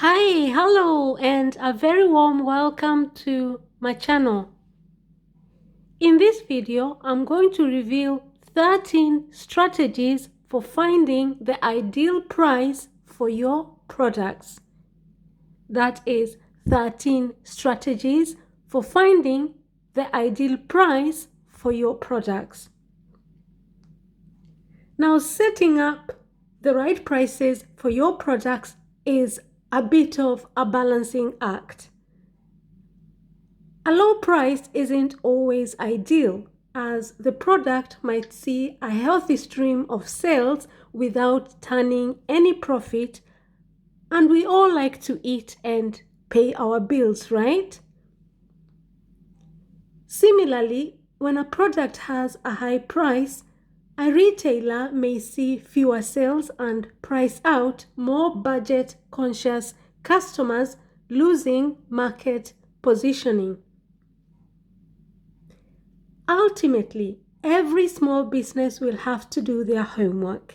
Hi, hello, and a very warm welcome to my channel. In this video, I'm going to reveal 13 strategies for finding the ideal price for your products. That is 13 strategies for finding the ideal price for your products. Now, setting up the right prices for your products is a bit of a balancing act. A low price isn't always ideal, as the product might see a healthy stream of sales without turning any profit, and we all like to eat and pay our bills, right? Similarly, when a product has a high price, a retailer may see fewer sales and price out more budget-conscious customers, losing market positioning. Ultimately, every small business will have to do their homework.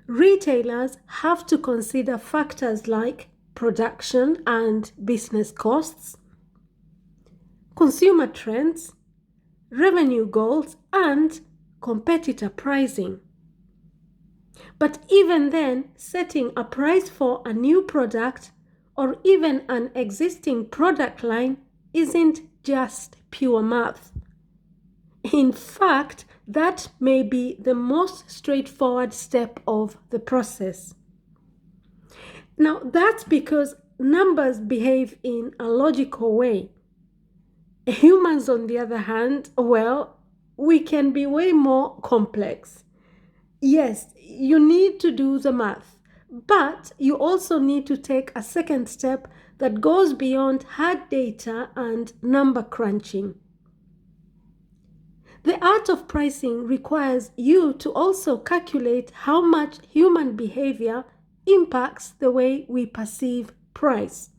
Retailers have to consider factors like production and business costs, consumer trends, revenue goals, and competitor pricing. But even then, setting a price for a new product or even an existing product line isn't just pure math. In fact, that may be the most straightforward step of the process. Now, that's because numbers behave in a logical way. Humans, on the other hand, well, we can be way more complex. Yes, you need to do the math, but you also need to take a second step that goes beyond hard data and number crunching. The art of pricing requires you to also calculate how much human behavior impacts the way we perceive price.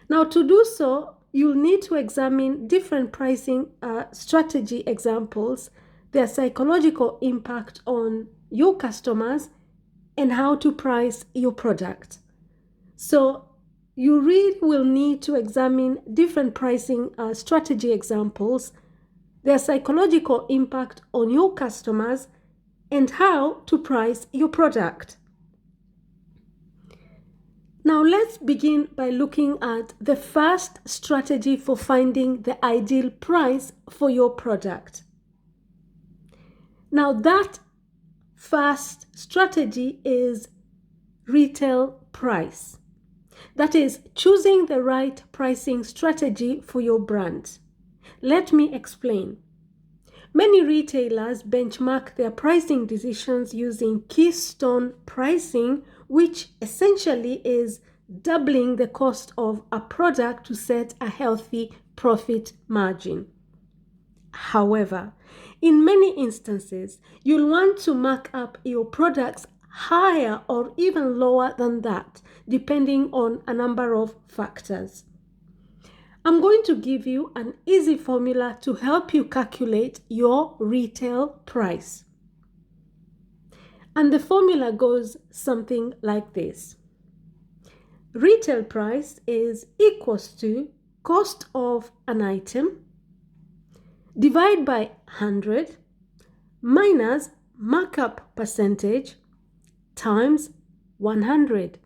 Now, to do so, you'll need to examine different pricing strategy examples, their psychological impact on your customers, and how to price your product. So, you really will need to examine different pricing strategy examples, their psychological impact on your customers, and how to price your product. Now let's begin by looking at the first strategy for finding the ideal price for your product. Now that first strategy is retail price. That is choosing the right pricing strategy for your brand. Let me explain. Many retailers benchmark their pricing decisions using Keystone pricing, which essentially is doubling the cost of a product to set a healthy profit margin. However, in many instances, you'll want to mark up your products higher or even lower than that, depending on a number of factors. I'm going to give you an easy formula to help you calculate your retail price. And the formula goes something like this. Retail price is equals to cost of an item divided by 100 minus markup percentage times 100.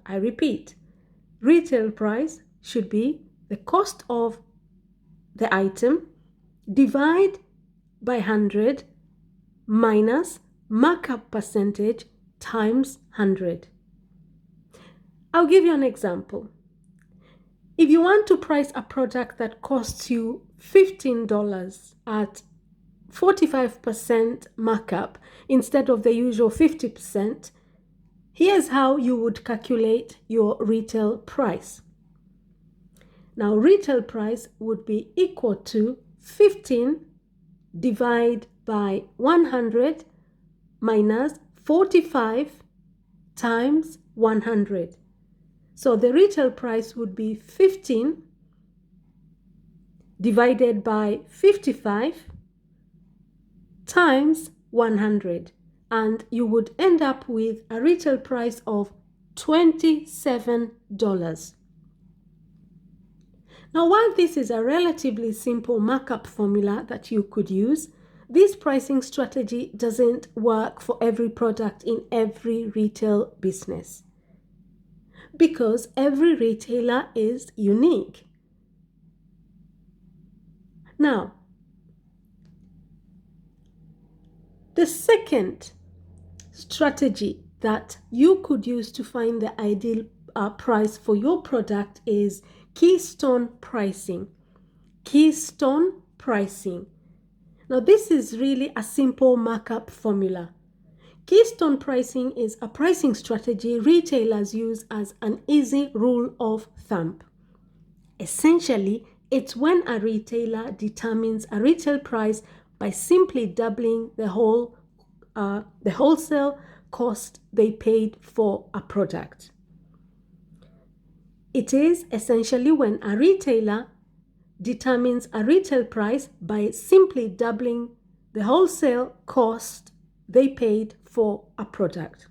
I repeat, retail price should be the cost of the item divided by 100 minus markup percentage times 100. I'll give you an example. If you want to price a product that costs you $15 at 45% markup instead of the usual 50%, here's how you would calculate your retail price. Now, retail price would be equal to 15 divided by 100 minus 45 times 100. So the retail price would be 15 divided by 55 times 100. And you would end up with a retail price of $27. Now, while this is a relatively simple markup formula that you could use, this pricing strategy doesn't work for every product in every retail business because every retailer is unique. Now, the second strategy that you could use to find the ideal price for your product is Keystone pricing. Keystone pricing. Now, this is really a simple markup formula. Keystone pricing is a pricing strategy retailers use as an easy rule of thumb. Essentially, it's when a retailer determines a retail price by simply doubling the wholesale cost they paid for a product. It is essentially when a retailer determines a retail price by simply doubling the wholesale cost they paid for a product.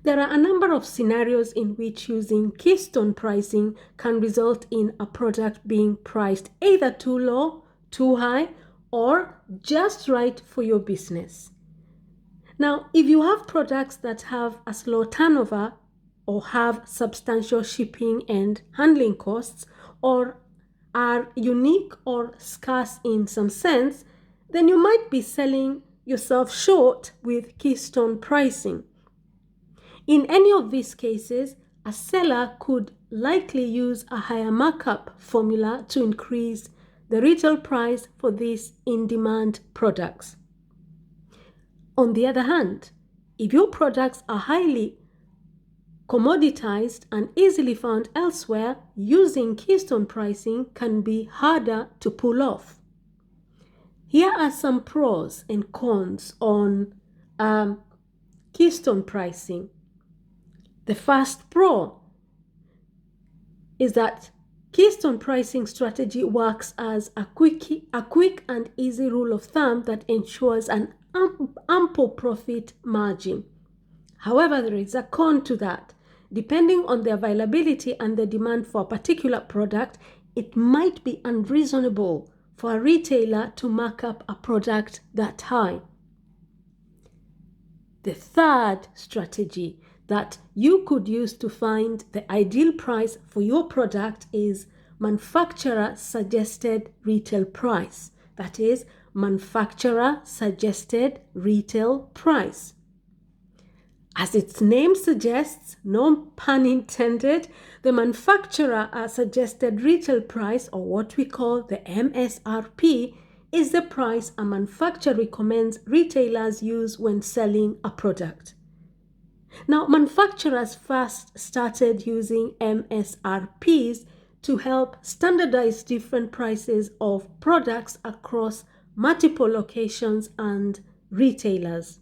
There are a number of scenarios in which using Keystone pricing can result in a product being priced either too low, too high, or just right for your business. Now, if you have products that have a slow turnover or have substantial shipping and handling costs or are unique or scarce in some sense, then you might be selling yourself short with Keystone pricing. In any of these cases, a seller could likely use a higher markup formula to increase the retail price for these in-demand products. On the other hand, if your products are highly commoditized and easily found elsewhere, using Keystone pricing can be harder to pull off. Here are some pros and cons on Keystone pricing. The first pro is that Keystone pricing strategy works as a quick and easy rule of thumb that ensures an ample profit margin. However, there is a con to that. Depending on the availability and the demand for a particular product, it might be unreasonable for a retailer to mark up a product that high. The third strategy that you could use to find the ideal price for your product is manufacturer suggested retail price. That is, manufacturer suggested retail price. As its name suggests, no pun intended, the manufacturer suggested retail price, or what we call the MSRP, is the price a manufacturer recommends retailers use when selling a product. Now, manufacturers first started using MSRPs to help standardize different prices of products across multiple locations and retailers.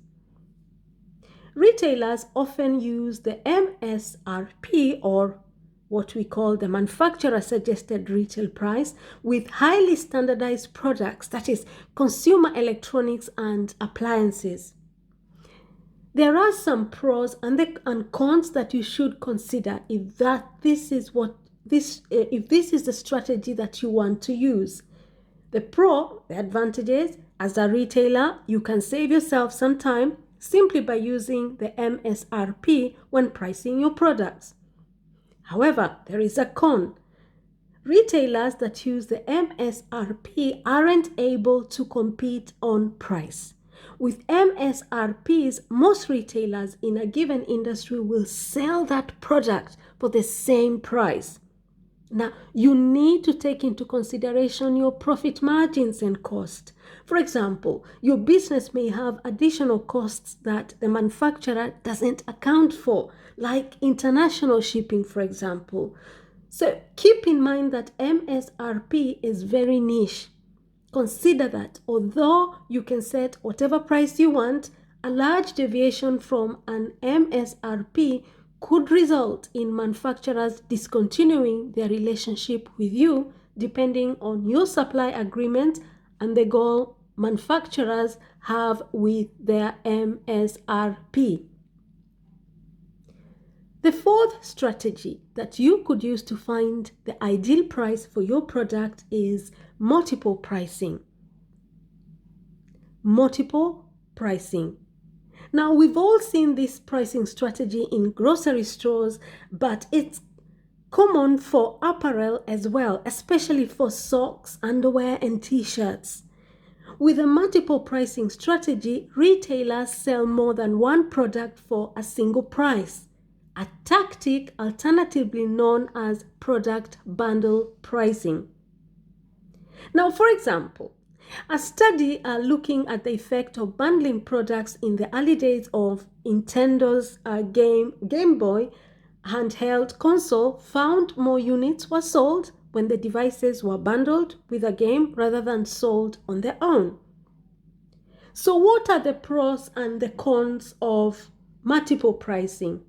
Retailers often use the MSRP, or what we call the manufacturer suggested retail price, with highly standardized products, that is, consumer electronics and appliances. There are some pros and cons that you should consider if this is the strategy that you want to use. The advantage is, as a retailer, you can save yourself some time simply by using the MSRP when pricing your products. However, there is a con. Retailers that use the MSRP aren't able to compete on price. With MSRPs, most retailers in a given industry will sell that product for the same price. Now, you need to take into consideration your profit margins and cost. For example, your business may have additional costs that the manufacturer doesn't account for, like international shipping, for example. So keep in mind that MSRP is very niche. Consider that although you can set whatever price you want, a large deviation from an MSRP could result in manufacturers discontinuing their relationship with you depending on your supply agreement and the goal manufacturers have with their MSRP. The fourth strategy that you could use to find the ideal price for your product is multiple pricing. Multiple pricing. Now, we've all seen this pricing strategy in grocery stores, but it's common for apparel as well, especially for socks, underwear, and t-shirts. With a multiple pricing strategy, retailers sell more than one product for a single price, a tactic alternatively known as product bundle pricing. Now, for example, a study looking at the effect of bundling products in the early days of Nintendo's Game Boy handheld console found more units were sold when the devices were bundled with a game rather than sold on their own. So what are the pros and the cons of multiple pricing?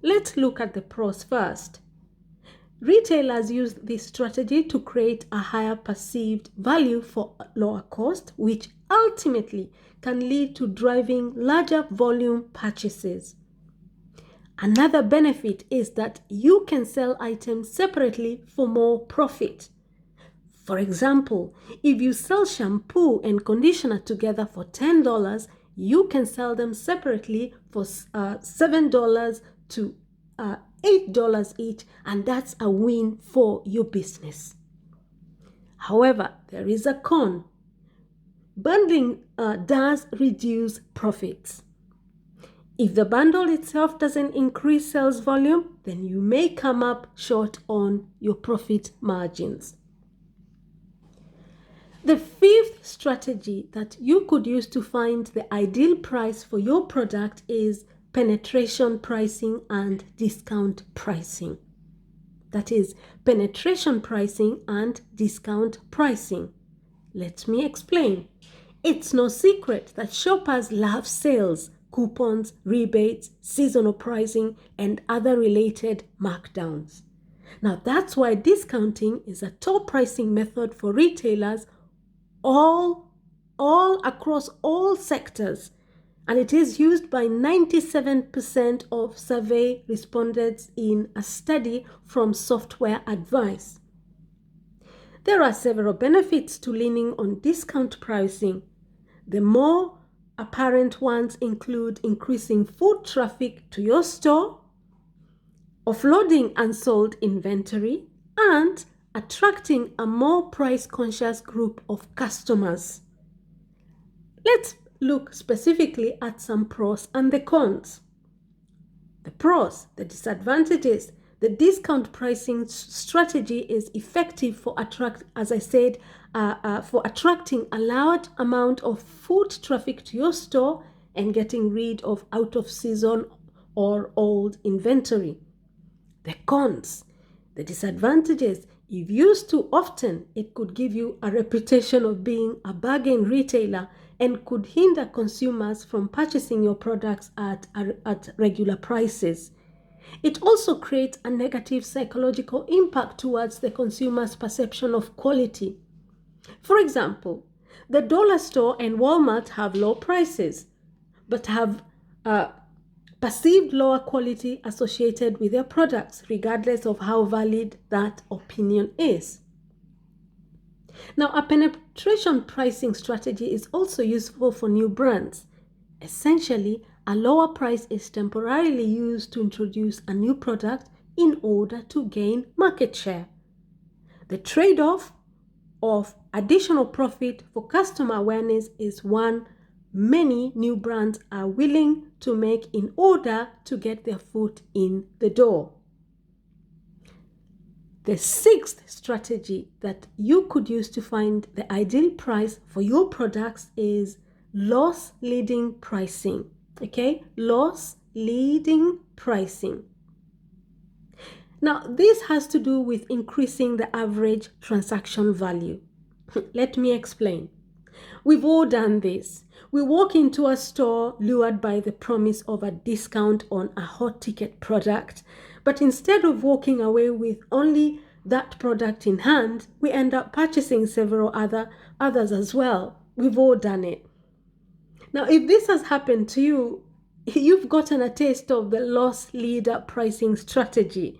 Let's look at the pros first. Retailers use this strategy to create a higher perceived value for lower cost, which ultimately can lead to driving larger volume purchases. Another benefit is that you can sell items separately for more profit. For example, if you sell shampoo and conditioner together for $10, you can sell them separately for $7 to $8 each, and that's a win for your business. However, there is a con. Bundling does reduce profits. If the bundle itself doesn't increase sales volume, then you may come up short on your profit margins. The fifth strategy that you could use to find the ideal price for your product is penetration pricing and discount pricing. That is penetration pricing and discount pricing. Let me explain. It's no secret that shoppers love sales, coupons, rebates, seasonal pricing, and other related markdowns. Now that's why discounting is a top pricing method for retailers all across all sectors, and it is used by 97% of survey respondents in a study from Software Advice. There are several benefits to leaning on discount pricing. The more apparent ones include increasing foot traffic to your store, offloading unsold inventory, and attracting a more price-conscious group of customers. Let's look specifically at some pros and the cons. The pros, the disadvantages. The discount pricing strategy is effective for attracting a large amount of foot traffic to your store and getting rid of out-of-season or old inventory. The cons, the disadvantages. If used too often, it could give you a reputation of being a bargain retailer and could hinder consumers from purchasing your products at regular prices. It also creates a negative psychological impact towards the consumer's perception of quality. For example, the dollar store and Walmart have low prices, but have perceived lower quality associated with their products, regardless of how valid that opinion is. Now, a penetration pricing strategy is also useful for new brands. Essentially, a lower price is temporarily used to introduce a new product in order to gain market share. The trade-off of additional profit for customer awareness is one many new brands are willing to make in order to get their foot in the door. The sixth strategy that you could use to find the ideal price for your products is loss leading pricing. Okay, loss leading pricing. Now, this has to do with increasing the average transaction value. Let me explain. We've all done this. We walk into a store lured by the promise of a discount on a hot ticket product, but instead of walking away with only that product in hand, we end up purchasing several others as well. We've all done it. Now, if this has happened to you, you've gotten a taste of the loss leader pricing strategy.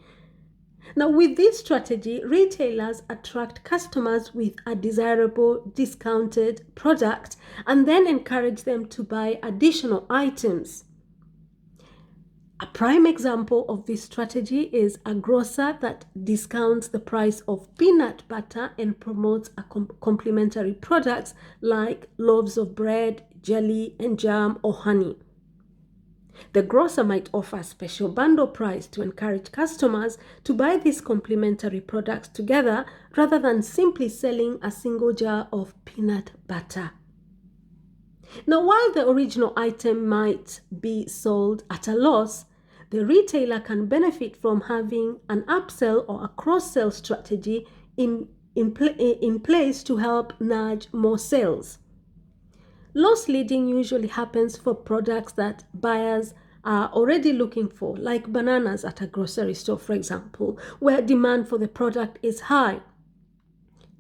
Now, with this strategy, retailers attract customers with a desirable discounted product and then encourage them to buy additional items. A prime example of this strategy is a grocer that discounts the price of peanut butter and promotes a complementary products like loaves of bread, jelly, and jam or honey. The grocer might offer a special bundle price to encourage customers to buy these complementary products together rather than simply selling a single jar of peanut butter. Now, while the original item might be sold at a loss, the retailer can benefit from having an upsell or a cross-sell strategy in place to help nudge more sales. Loss leading usually happens for products that buyers are already looking for, like bananas at a grocery store, for example, where demand for the product is high,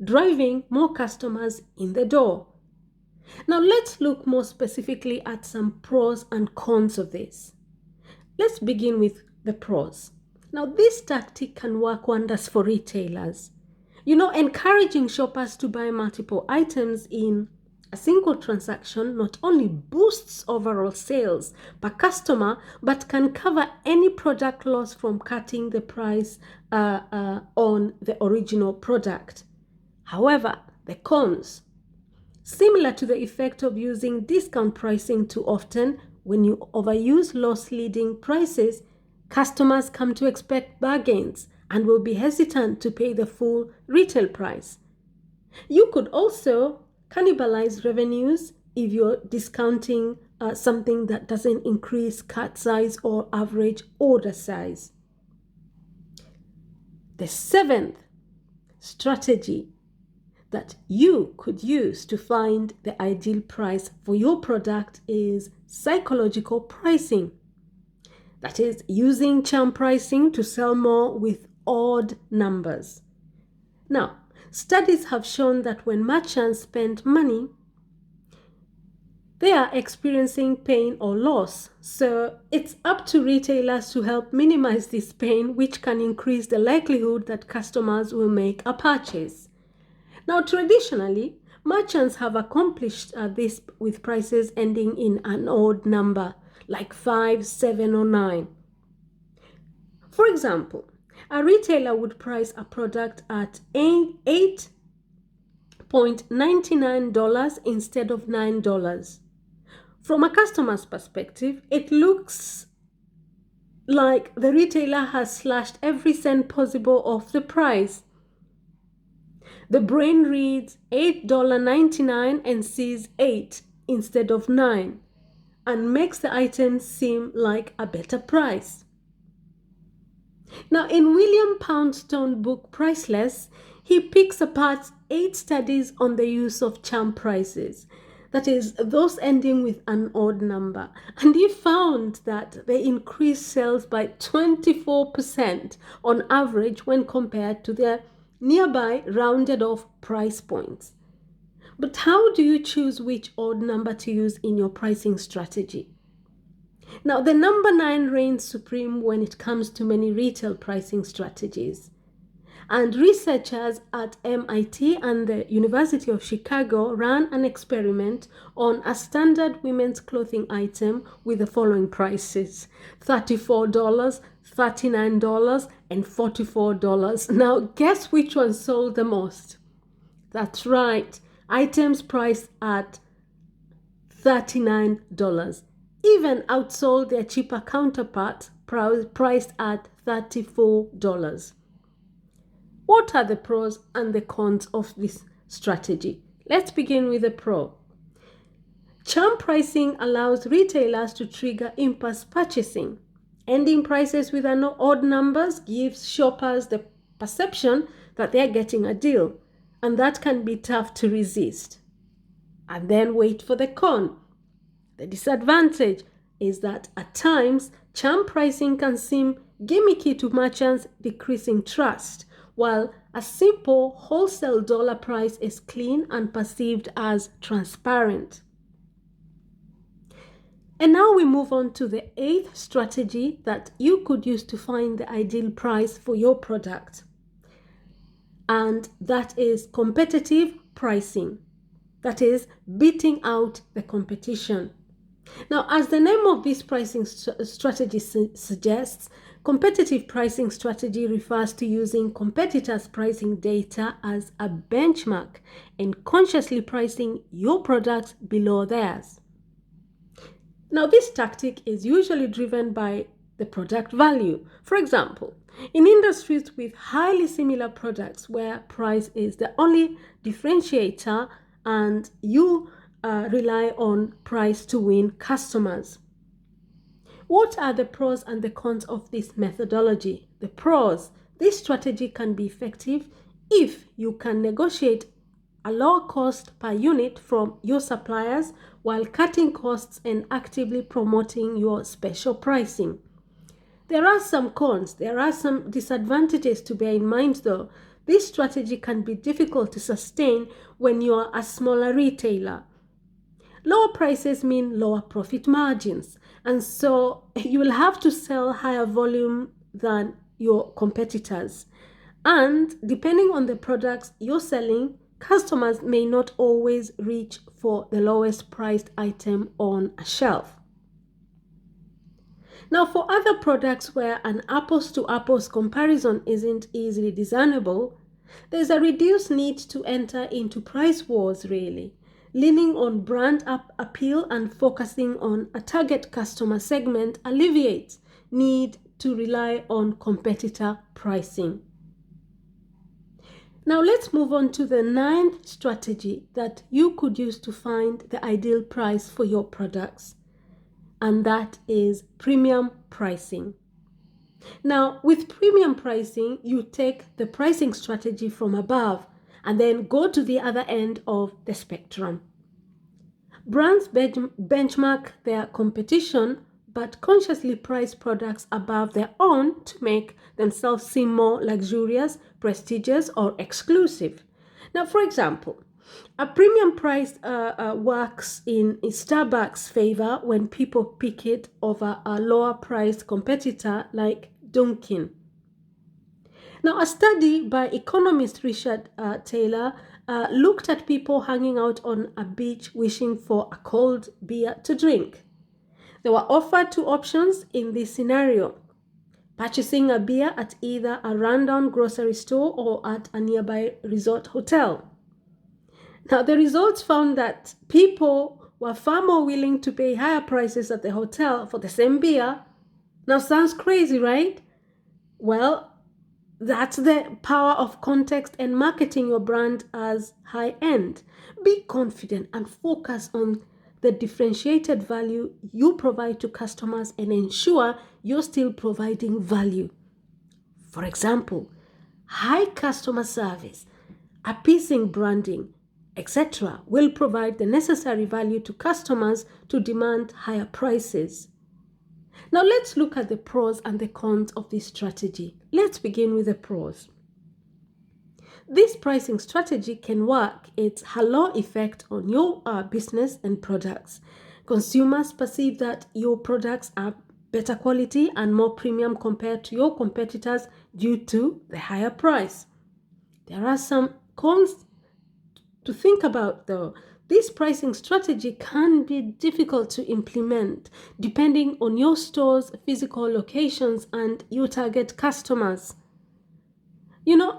driving more customers in the door. Now, let's look more specifically at some pros and cons of this. Let's begin with the pros. Now, this tactic can work wonders for retailers. Encouraging shoppers to buy multiple items in a single transaction not only boosts overall sales per customer, but can cover any product loss from cutting the price on the original product. However, the cons, similar to the effect of using discount pricing too often, when you overuse loss-leading prices, customers come to expect bargains and will be hesitant to pay the full retail price. You could also cannibalize revenues if you're discounting something that doesn't increase cart size or average order size. The seventh strategy that you could use to find the ideal price for your product is psychological pricing. That is, using charm pricing to sell more with odd numbers. Now, studies have shown that when merchants spend money, they are experiencing pain or loss. So it's up to retailers to help minimize this pain, which can increase the likelihood that customers will make a purchase. Now, traditionally, merchants have accomplished this with prices ending in an odd number, like 5, 7, or 9. For example, a retailer would price a product at $8.99 instead of $9. From a customer's perspective, it looks like the retailer has slashed every cent possible off the price. The brain reads $8.99 and sees 8 instead of 9 and makes the item seem like a better price. Now, in William Poundstone's book Priceless, he picks apart 8 studies on the use of charm prices, that is, those ending with an odd number, and he found that they increased sales by 24% on average when compared to their nearby rounded off price points. But how do you choose which odd number to use in your pricing strategy? Now, the number 9 reigns supreme when it comes to many retail pricing strategies. And researchers at MIT and the University of Chicago ran an experiment on a standard women's clothing item with the following prices: $34, $39, and $44. Now, guess which one sold the most? That's right, items priced at $39 even outsold their cheaper counterparts priced at $34. What are the pros and the cons of this strategy? Let's begin with the pro. Charm pricing allows retailers to trigger impulse purchasing. Ending prices with odd numbers gives shoppers the perception that they're getting a deal, and that can be tough to resist. And then wait for the con. The disadvantage is that at times, charm pricing can seem gimmicky to merchants, decreasing trust, while a simple wholesale dollar price is clean and perceived as transparent. And now we move on to the eighth strategy that you could use to find the ideal price for your product. And that is competitive pricing. That is beating out the competition. Now, as the name of this pricing strategy suggests, competitive pricing strategy refers to using competitors' pricing data as a benchmark and consciously pricing your products below theirs. Now, this tactic is usually driven by the product value. For example, in industries with highly similar products where price is the only differentiator and you rely on price to win customers. What are the pros and the cons of this methodology? The pros: this strategy can be effective if you can negotiate a lower cost per unit from your suppliers while cutting costs and actively promoting your special pricing. There are some cons, there are some disadvantages to bear in mind though. This strategy can be difficult to sustain when you are a smaller retailer. Lower prices mean lower profit margins, and so you will have to sell higher volume than your competitors. And depending on the products you're selling, customers may not always reach for the lowest priced item on a shelf. Now, for other products where an apples to apples comparison isn't easily discernible, there's a reduced need to enter into price wars really. Leaning on brand appeal and focusing on a target customer segment alleviates need to rely on competitor pricing. Now let's move on to the ninth strategy that you could use to find the ideal price for your products, and that is premium pricing. Now, with premium pricing, you take the pricing strategy from above and then go to the other end of the spectrum. Brands benchmark their competition but consciously price products above their own to make themselves seem more luxurious, prestigious, or exclusive. Now, for example, a premium price works in Starbucks' favor when people pick it over a lower priced competitor like Dunkin'. Now, a study by economist Richard Taylor looked at people hanging out on a beach wishing for a cold beer to drink. They were offered two options in this scenario: purchasing a beer at either a rundown grocery store or at a nearby resort hotel. Now, the results found that people were far more willing to pay higher prices at the hotel for the same beer. Now, sounds crazy, right? Well, that's the power of context and marketing your brand as high end. Be confident and focus on the differentiated value you provide to customers and ensure you're still providing value. For example, high customer service, appeasing branding, etc. will provide the necessary value to customers to demand higher prices. Now let's look at the pros and the cons of this strategy. Let's begin with the pros. This pricing strategy can work its halo effect on your business and products. Consumers perceive that your products are better quality and more premium compared to your competitors due to the higher price. There are some cons to think about though. This pricing strategy can be difficult to implement depending on your store's physical locations and your target customers.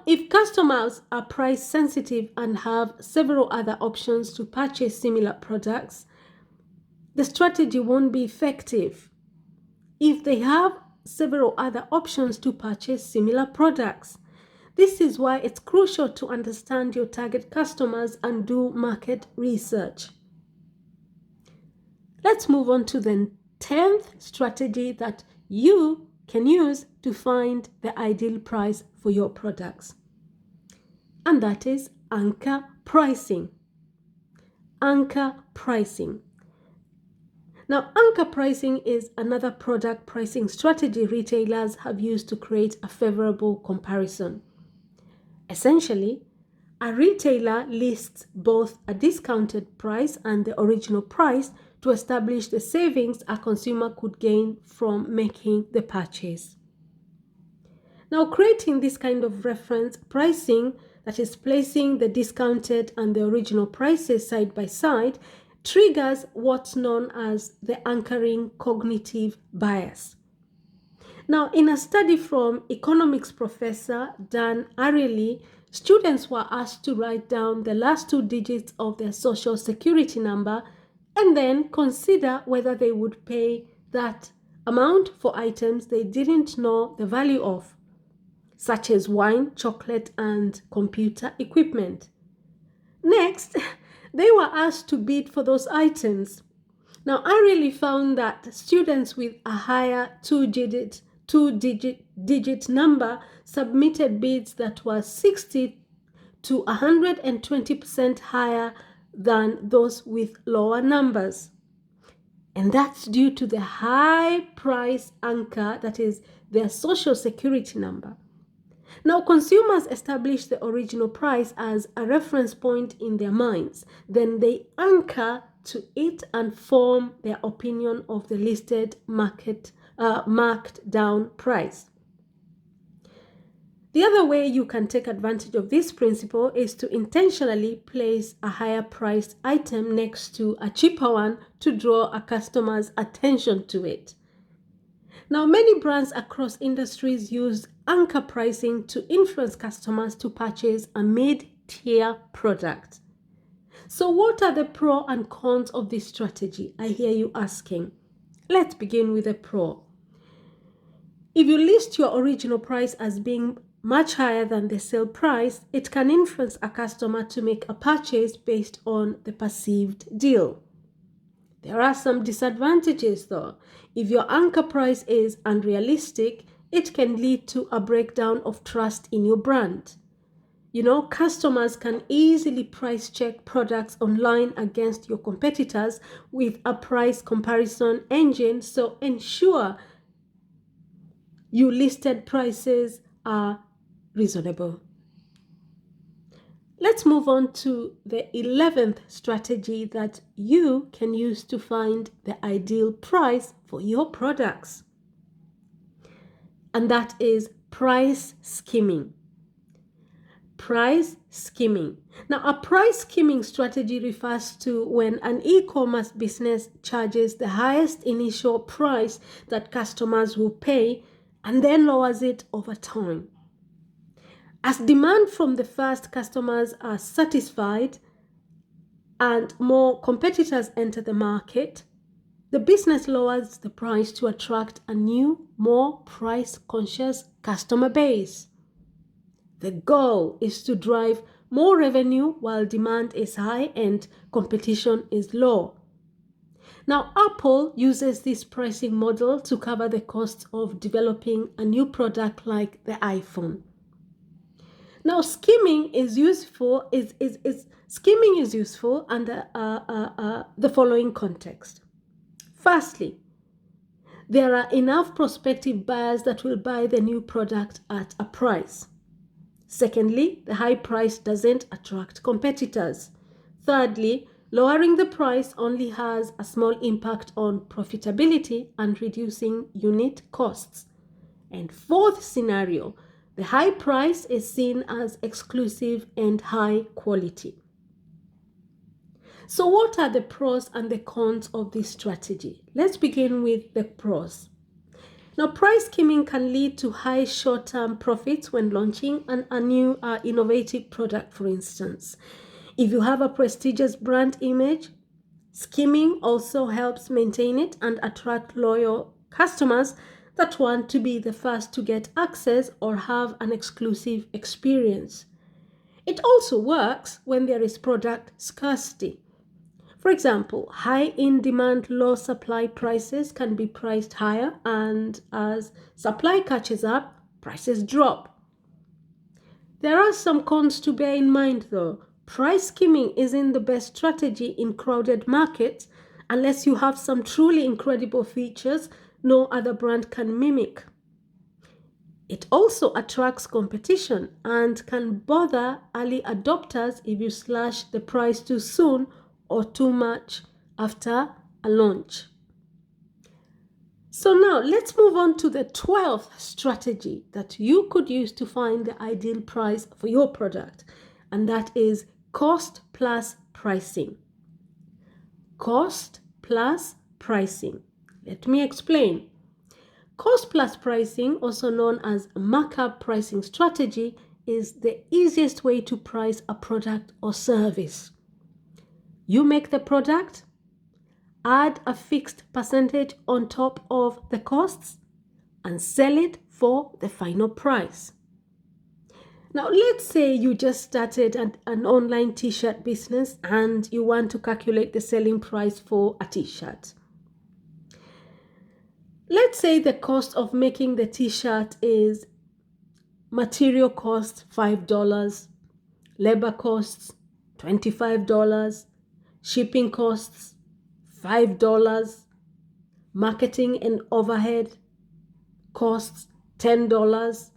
If customers are price sensitive and have several other options to purchase similar products, the strategy won't be effective. If they have several other options to purchase similar products, this is why it's crucial to understand your target customers and do market research. Let's move on to the 10th strategy that you can use to find the ideal price for your products. And that is anchor pricing. Anchor pricing. Now, anchor pricing is another product pricing strategy retailers have used to create a favorable comparison. Essentially, a retailer lists both a discounted price and the original price to establish the savings a consumer could gain from making the purchase. Now, creating this kind of reference pricing, that is placing the discounted and the original prices side by side, triggers what's known as the anchoring cognitive bias. Now, in a study from economics professor Dan Ariely, students were asked to write down the last 2 digits of their social security number and then consider whether they would pay that amount for items they didn't know the value of, such as wine, chocolate, and computer equipment. Next, they were asked to bid for those items. Now, I really found that students with a higher two-digit number submitted bids that were 60 to 120% higher than those with lower numbers. And that's due to the high price anchor, that is their social security number. Now, consumers establish the original price as a reference point in their minds. Then they anchor to it and form their opinion of the listed marked down price. The other way you can take advantage of this principle is to intentionally place a higher priced item next to a cheaper one to draw a customer's attention to it. Now, many brands across industries use anchor pricing to influence customers to purchase a mid-tier product. So what are the pros and cons of this strategy? I hear you asking. Let's begin with the pro. If you list your original price as being much higher than the sale price, it can influence a customer to make a purchase based on the perceived deal. There are some disadvantages though. If your anchor price is unrealistic, it can lead to a breakdown of trust in your brand. Customers can easily price check products online against your competitors with a price comparison engine, so ensure your listed prices are reasonable. Let's move on to the 11th strategy that you can use to find the ideal price for your products. And that is price skimming. Price skimming. Now, a price skimming strategy refers to when an e-commerce business charges the highest initial price that customers will pay and then lowers it over time. As demand from the first customers are satisfied and more competitors enter the market, the business lowers the price to attract a new, more price-conscious customer base. The goal is to drive more revenue while demand is high and competition is low. Now, Apple uses this pricing model to cover the cost of developing a new product like the iPhone. Now, skimming is useful under the following context. Firstly, there are enough prospective buyers that will buy the new product at a price. Secondly, the high price doesn't attract competitors. Thirdly, lowering the price only has a small impact on profitability and reducing unit costs. And fourth scenario, the high price is seen as exclusive and high quality. So what are the pros and the cons of this strategy? Let's begin with the pros. Now, price skimming can lead to high short-term profits when launching a new innovative product, for instance. If you have a prestigious brand image, skimming also helps maintain it and attract loyal customers that want to be the first to get access or have an exclusive experience. It also works when there is product scarcity. For example, high in-demand, low supply prices can be priced higher, and as supply catches up, prices drop. There are some cons to bear in mind though. Price skimming isn't the best strategy in crowded markets unless you have some truly incredible features no other brand can mimic. It also attracts competition and can bother early adopters if you slash the price too soon or too much after a launch. So now let's move on to the 12th strategy that you could use to find the ideal price for your product, and that is cost plus pricing. Cost plus pricing. Let me explain. Cost plus pricing, also known as markup pricing strategy, is the easiest way to price a product or service. You make the product, add a fixed percentage on top of the costs, and sell it for the final price. Now, let's say you just started an online t-shirt business and you want to calculate the selling price for a t-shirt. Let's say the cost of making the t-shirt is material cost $5, labor costs $25, shipping costs $5, marketing and overhead costs $10.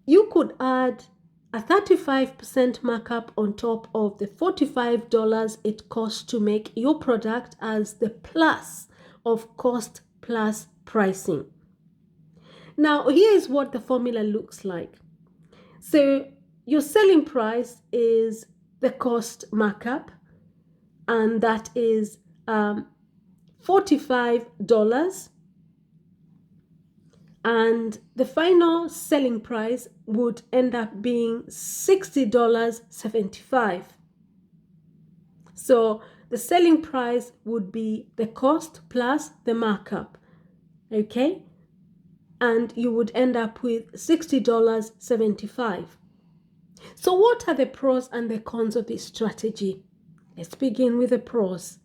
You could add a 35% markup on top of the $45 it costs to make your product as the plus of cost plus pricing. Now, here is what the formula looks like. So your selling price is the cost markup, and that is $45, and the final selling price would end up being $60.75. So the selling price would be the cost plus the markup, okay? And you would end up with $60.75. So what are the pros and the cons of this strategy? Let's begin with the pros.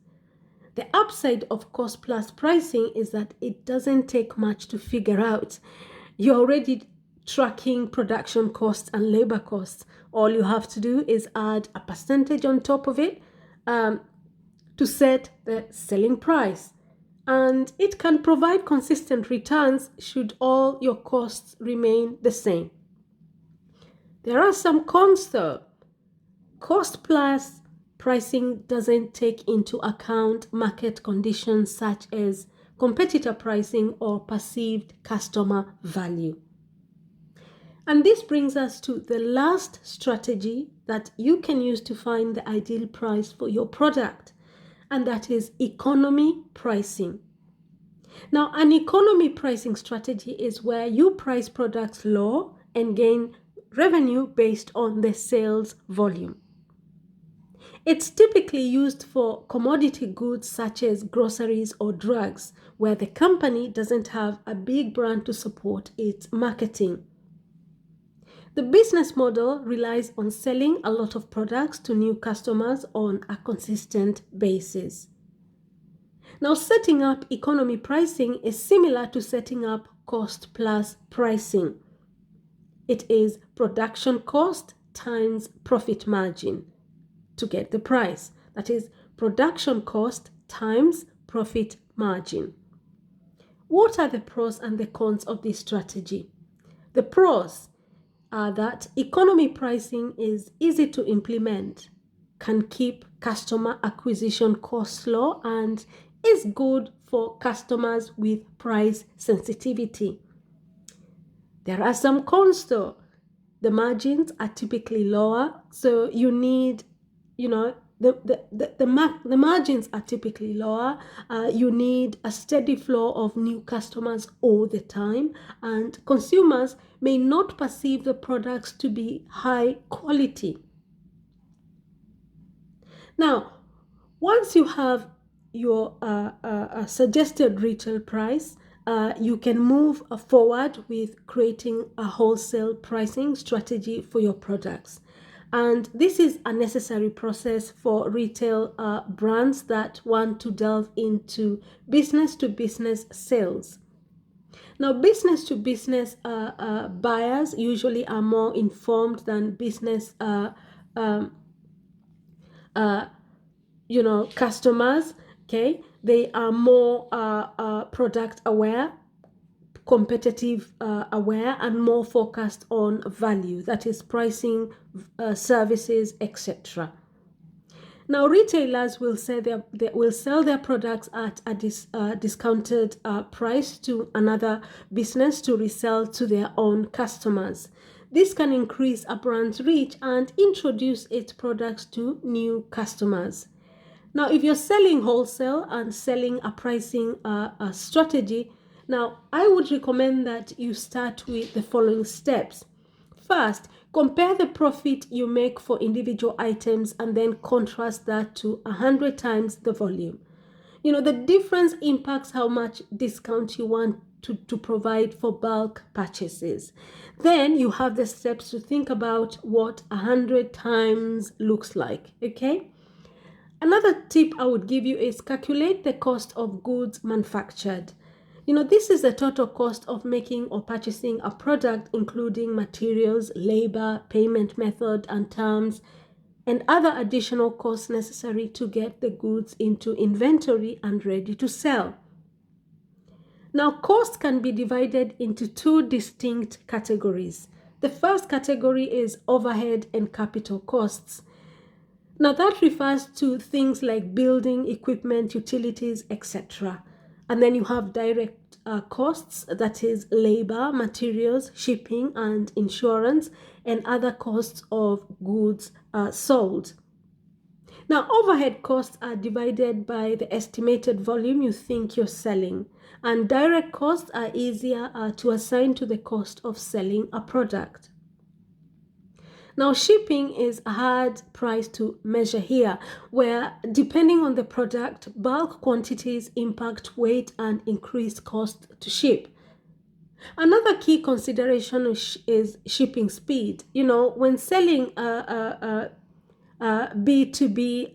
The upside of cost plus pricing is that it doesn't take much to figure out. You're already tracking production costs and labor costs. All you have to do is add a percentage on top of it to set the selling price. And it can provide consistent returns should all your costs remain the same. There are some cons though. Cost plus pricing doesn't take into account market conditions such as competitor pricing or perceived customer value. And this brings us to the last strategy that you can use to find the ideal price for your product, and that is economy pricing. Now, an economy pricing strategy is where you price products low and gain revenue based on the sales volume. It's typically used for commodity goods such as groceries or drugs, where the company doesn't have a big brand to support its marketing. The business model relies on selling a lot of products to new customers on a consistent basis. Now, setting up economy pricing is similar to setting up cost plus pricing. It is production cost times profit margin to get the price. That is production cost times profit margin. What are the pros and the cons of this strategy? The pros are that economy pricing is easy to implement, can keep customer acquisition costs low, and is good for customers with price sensitivity. There are some cons though. The margins are typically lower, so you need, the margins are typically lower. You need a steady flow of new customers all the time, and consumers may not perceive the products to be high quality. Now, once you have your suggested retail price, you can move forward with creating a wholesale pricing strategy for your products. And this is a necessary process for retail brands that want to delve into business-to-business sales. Now, business-to-business buyers usually are more informed than business customers. Okay, they are more product aware, competitive aware, and more focused on value, that is pricing, services, etc. Now, retailers will sell their products at a discounted price to another business to resell to their own customers. This can increase a brand's reach and introduce its products to new customers. Now, if you're selling wholesale and selling a pricing strategy, now I would recommend that you start with the following steps. First, compare the profit you make for individual items and then contrast that to 100 times the volume. The difference impacts how much discount you want to provide for bulk purchases. Then you have the steps to think about what 100 times looks like, okay? Another tip I would give you is calculate the cost of goods manufactured. This is the total cost of making or purchasing a product, including materials, labor, payment method and terms, and other additional costs necessary to get the goods into inventory and ready to sell. Now, cost can be divided into two distinct categories. The first category is overhead and capital costs. Now, that refers to things like building, equipment, utilities, etc. And then you have direct costs, that is labor, materials, shipping, and insurance, and other costs of goods sold. Now, overhead costs are divided by the estimated volume you think you're selling, and direct costs are easier to assign to the cost of selling a product. Now, shipping is a hard price to measure here, where depending on the product, bulk quantities impact weight and increased cost to ship. Another key consideration is shipping speed. When selling B2B,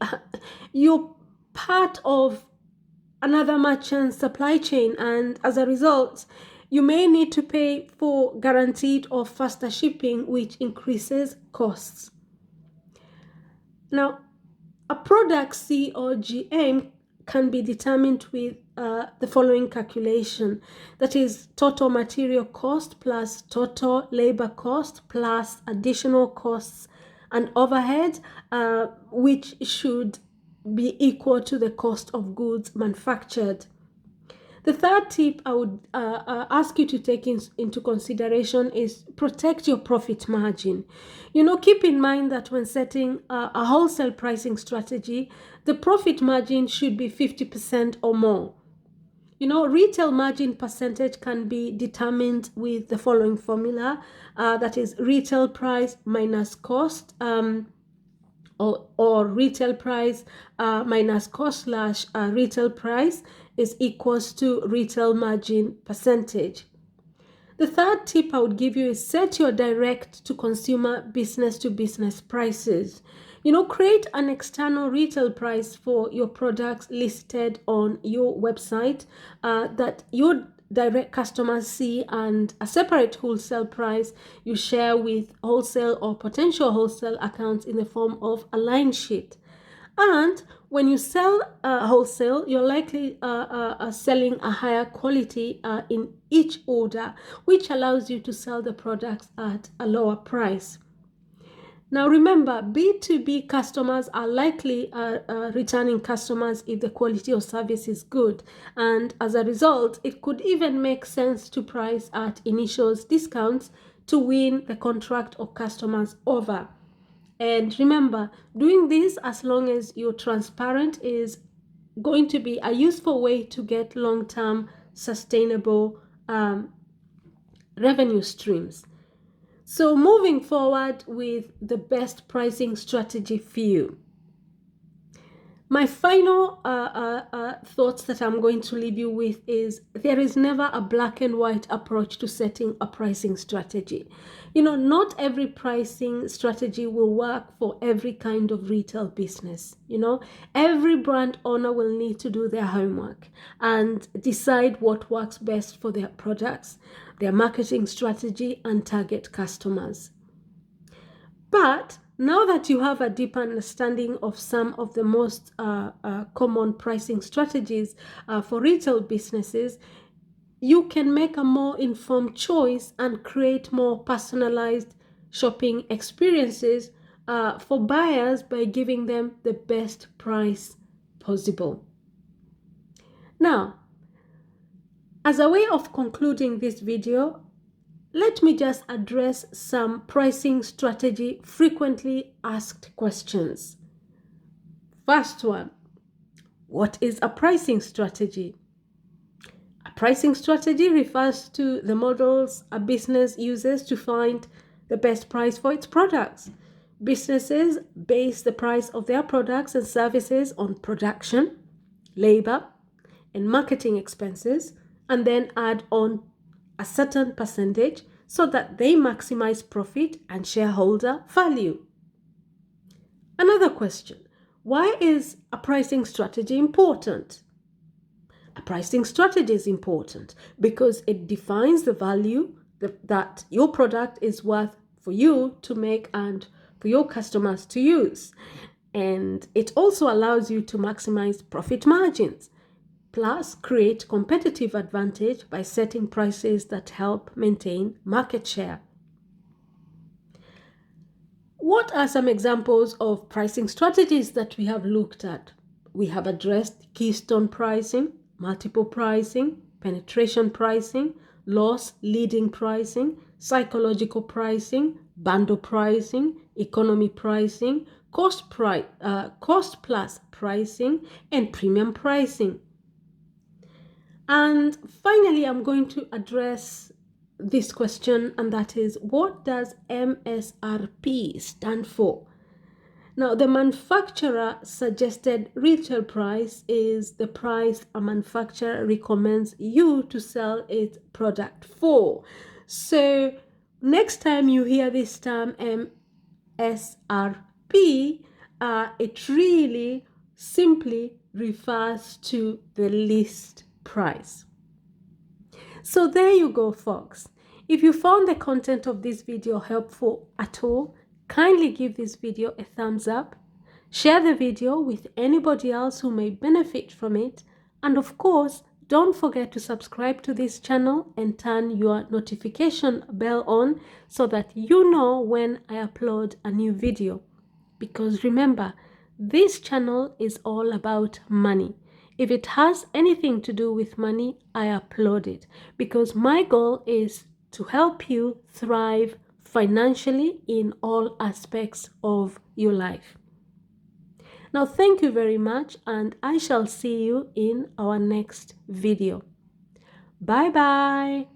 you're part of another merchant's supply chain, and as a result, you may need to pay for guaranteed or faster shipping, which increases costs. Now, a product COGM can be determined with the following calculation. That is total material cost plus total labor cost plus additional costs and overhead, which should be equal to the cost of goods manufactured. The third tip I would ask you to take into consideration is protect your profit margin. Keep in mind that when setting a wholesale pricing strategy, the profit margin should be 50% or more. Retail margin percentage can be determined with the following formula, that is retail price minus cost, or retail price minus cost slash retail price is equals to retail margin percentage. The third tip I would give you is set your direct to consumer business to business prices. Create an external retail price for your products listed on your website that your direct customers see, and a separate wholesale price you share with wholesale or potential wholesale accounts in the form of a line sheet. And when you sell wholesale, you're likely selling a higher quality in each order, which allows you to sell the products at a lower price. Now remember, B2B customers are likely returning customers if the quality of service is good, and as a result, it could even make sense to price at initial discounts to win the contract or customers over. And remember, doing this as long as you're transparent is going to be a useful way to get long-term sustainable revenue streams. So moving forward with the best pricing strategy for you. My final thoughts that I'm going to leave you with is there is never a black and white approach to setting a pricing strategy. Not every pricing strategy will work for every kind of retail business. Every brand owner will need to do their homework and decide what works best for their products, their marketing strategy, and target customers. But now that you have a deep understanding of some of the most common pricing strategies for retail businesses, you can make a more informed choice and create more personalized shopping experiences for buyers by giving them the best price possible. Now, as a way of concluding this video, let me just address some pricing strategy frequently asked questions. First one, what is a pricing strategy? A pricing strategy refers to the models a business uses to find the best price for its products. Businesses base the price of their products and services on production, labor, and marketing expenses, and then add on a certain percentage so that they maximize profit and shareholder value. Another question, why is a pricing strategy important? A pricing strategy is important because it defines the value that your product is worth for you to make and for your customers to use. And it also allows you to maximize profit margins, plus create competitive advantage by setting prices that help maintain market share. What are some examples of pricing strategies that we have looked at? We have addressed Keystone pricing, multiple pricing, penetration pricing, loss leading pricing, psychological pricing, bundle pricing, economy pricing, cost plus pricing, and premium pricing. And finally, I'm going to address this question, and that is, what does MSRP stand for? Now, the manufacturer suggested retail price is the price a manufacturer recommends you to sell its product for. So next time you hear this term MSRP, it really simply refers to the list price. So there you go, folks. If you found the content of this video helpful at all, kindly give this video a thumbs up, share the video with anybody else who may benefit from it, and of course, don't forget to subscribe to this channel and turn your notification bell on so that you know when I upload a new video. Because remember, this channel is all about money. If it has anything to do with money, I upload it because my goal is to help you thrive financially in all aspects of your life. Now, thank you very much, and I shall see you in our next video. Bye-bye.